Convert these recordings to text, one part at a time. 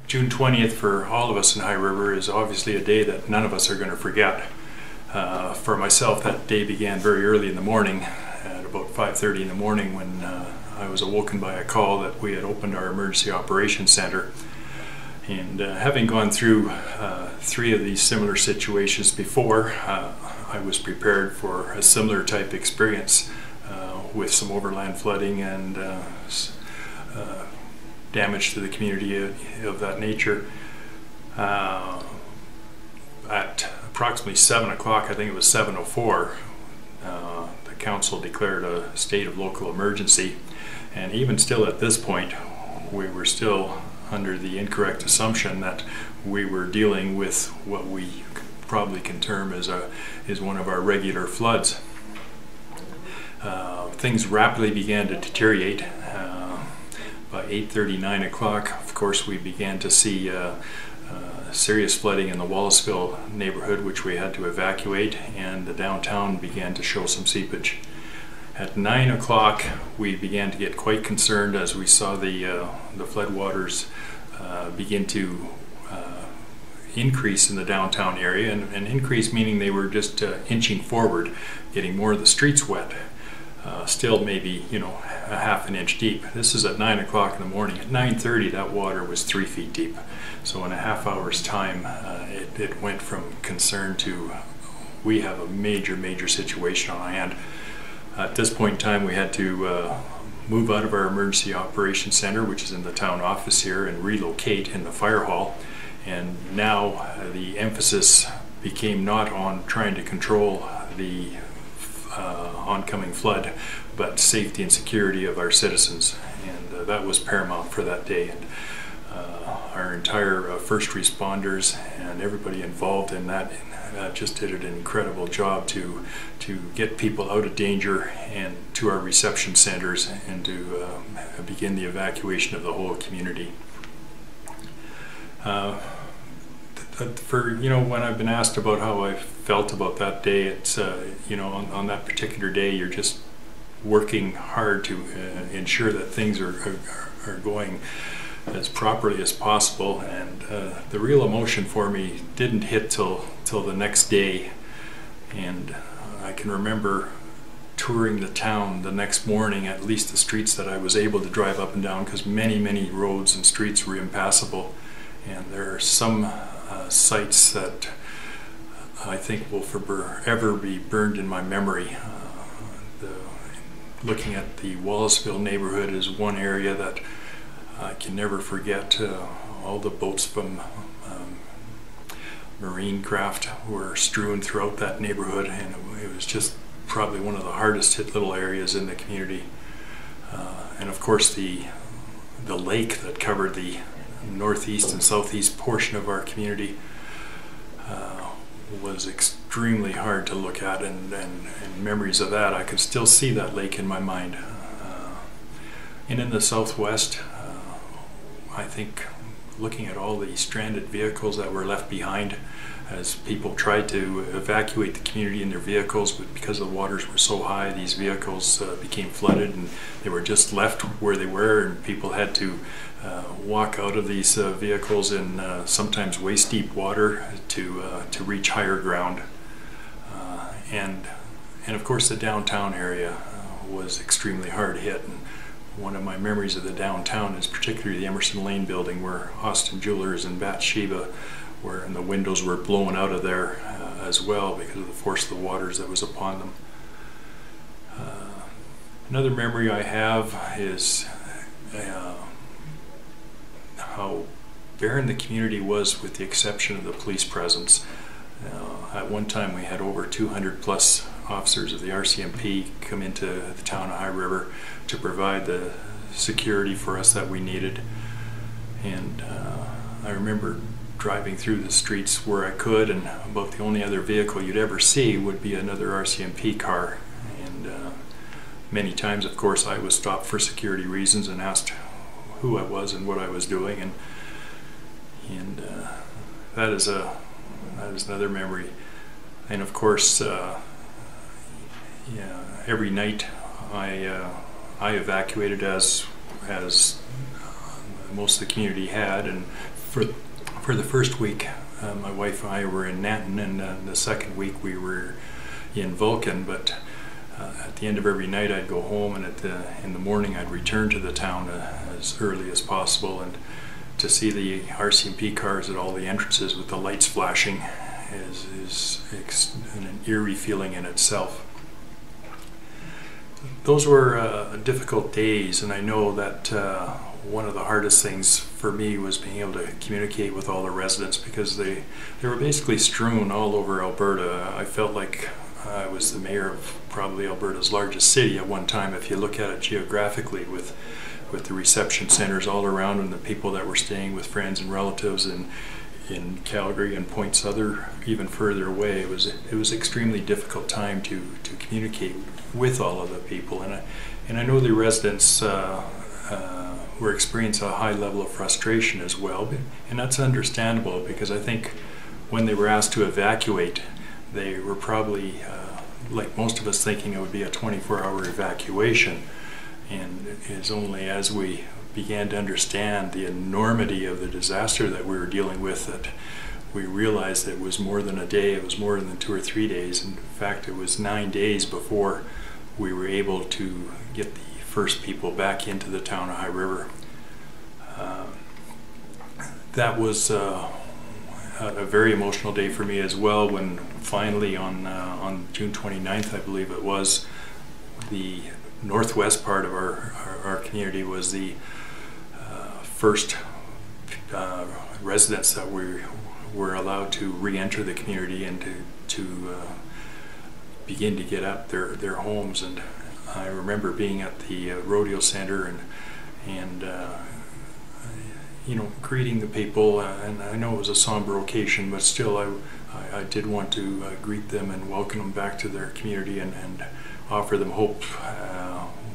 June 20th for all of us in High River is obviously a day that none of us are going to forget. For myself, that day began very early in the morning, at about 5:30 in the morning, when I was awoken by a call that we had opened our emergency operations center. And having gone through 3 of these similar situations before, I was prepared for a similar type experience with some overland flooding and damage to the community of that nature. At approximately 7 o'clock, I think it was 7:04, the council declared a state of local emergency, and even still at this point we were still under the incorrect assumption that we were dealing with what we probably can term as one of our regular floods. Things rapidly began to deteriorate. By 8:30, 9 o'clock, of course, we began to see serious flooding in the Wallaceville neighborhood, which we had to evacuate, and the downtown began to show some seepage. At 9 o'clock, we began to get quite concerned as we saw the floodwaters begin to increase in the downtown area, and increase meaning they were just inching forward, getting more of the streets wet. Still maybe, a half an inch deep. This is at 9 o'clock in the morning. At 9:30, that water was 3 feet deep. So in a half hour's time, it went from concern to we have a major situation on hand. At this point in time, we had to move out of our emergency operations center, which is in the town office here, and relocate in the fire hall. And now the emphasis became not on trying to control the oncoming flood, but safety and security of our citizens, and that was paramount for that day. And our entire first responders and everybody involved in that just did an incredible job to get people out of danger and to our reception centers, and to begin the evacuation of the whole community. When I've been asked about how I felt about that day, it's on that particular day, you're just working hard to ensure that things are going as properly as possible, and the real emotion for me didn't hit till the next day. And I can remember touring the town the next morning, at least the streets that I was able to drive up and down, because many roads and streets were impassable, and there are some sites that I think will forever be burned in my memory. Looking at the Wallaceville neighborhood is one area that I can never forget. All the boats from marine craft were strewn throughout that neighborhood, and it was just probably one of the hardest hit little areas in the community. And of course the lake that covered the northeast and southeast portion of our community was extremely hard to look at, and memories of that, I could still see that lake in my mind. And in the southwest, I think looking at all the stranded vehicles that were left behind as people tried to evacuate the community in their vehicles, but because the waters were so high, these vehicles became flooded, and they were just left where they were, and people had to walk out of these vehicles in sometimes waist deep water to reach higher ground. And of course the downtown area was extremely hard hit, and one of my memories of the downtown is particularly the Emerson Lane building, where Austin Jewelers and Bathsheba and the windows were blown out of there as well because of the force of the waters that was upon them. Another memory I have is how barren the community was, with the exception of the police presence. At one time we had over 200 plus officers of the RCMP come into the town of High River to provide the security for us that we needed. And I remember driving through the streets where I could, and about the only other vehicle you'd ever see would be another RCMP car. And many times, of course, I was stopped for security reasons and asked who I was and what I was doing, and that is another memory. And of course, every night I evacuated as most of the community had, and For the first week, my wife and I were in Nanton, and the second week we were in Vulcan, but at the end of every night I'd go home, and in the morning I'd return to the town as early as possible, and to see the RCMP cars at all the entrances with the lights flashing is an eerie feeling in itself. Those were difficult days, and I know that one of the hardest things for me was being able to communicate with all the residents, because they were basically strewn all over Alberta. I felt like I was the mayor of probably Alberta's largest city at one time, if you look at it geographically, with the reception centers all around, and the people that were staying with friends and relatives in Calgary and points even further away. It was extremely difficult time to communicate with all of the people, and I know the residents were experiencing a high level of frustration as well, and that's understandable, because I think when they were asked to evacuate, they were probably like most of us thinking it would be a 24-hour evacuation, and it's only as we began to understand the enormity of the disaster that we were dealing with that we realized that it was more than a day, it was more than 2 or 3 days. In fact, it was 9 days before we were able to get the first people back into the town of High River. That was a very emotional day for me as well, when finally on June 29th, I believe it was, the northwest part of our community was the first residents that were allowed to re-enter the community and to begin to get up their homes. And I remember being at the rodeo center and you know, greeting the people, and I know it was a somber occasion, but still I did want to greet them and welcome them back to their community and offer them hope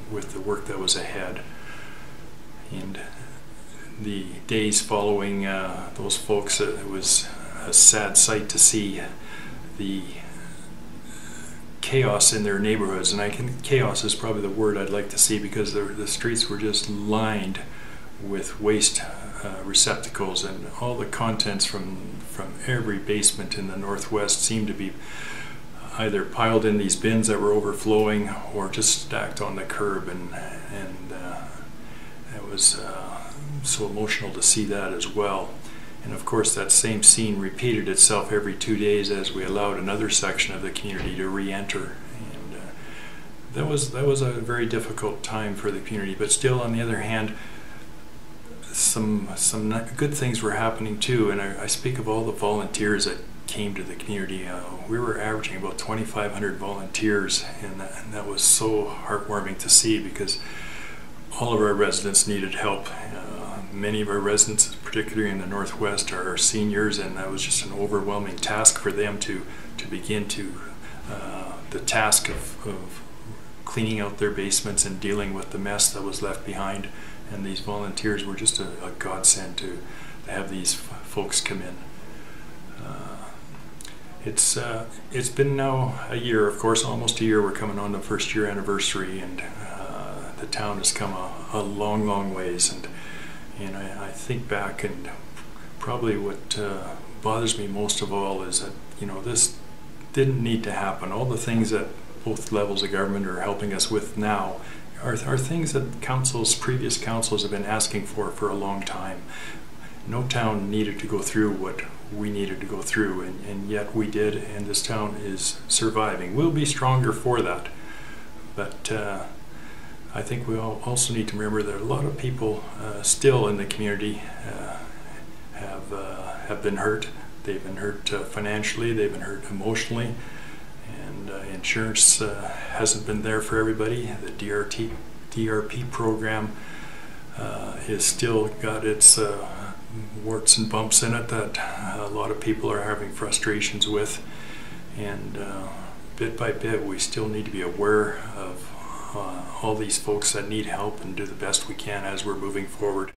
with the work that was ahead. And the days following those folks, it was a sad sight to see the chaos in their neighborhoods, and chaos is probably the word I'd like to see, because the streets were just lined with waste receptacles, and all the contents from every basement in the northwest seemed to be either piled in these bins that were overflowing or just stacked on the curb, and it was so emotional to see that as well. And of course that same scene repeated itself every 2 days as we allowed another section of the community to re-enter, and that was a very difficult time for the community. But still, on the other hand, some good things were happening too, and I speak of all the volunteers that came to the community. We were averaging about 2,500 volunteers, and that was so heartwarming to see, because all of our residents needed help. Many of our residents, particularly in the northwest, are seniors, and that was just an overwhelming task for them to begin the task of cleaning out their basements and dealing with the mess that was left behind. And these volunteers were just a godsend to have these folks come in. It's been now a year, of course, almost a year. We're coming on the first year anniversary, and the town has come a long ways. And I think back, and probably what bothers me most of all is that, you know, this didn't need to happen. All the things that both levels of government are helping us with now are things that previous councils have been asking for a long time. No town needed to go through what we needed to go through, and yet we did, and this town is surviving. We'll be stronger for that. But I think we also need to remember that a lot of people still in the community have been hurt. They've been hurt financially, they've been hurt emotionally, and insurance hasn't been there for everybody. The DRP program has still got its warts and bumps in it that a lot of people are having frustrations with, and bit by bit we still need to be aware of all these folks that need help, and do the best we can as we're moving forward.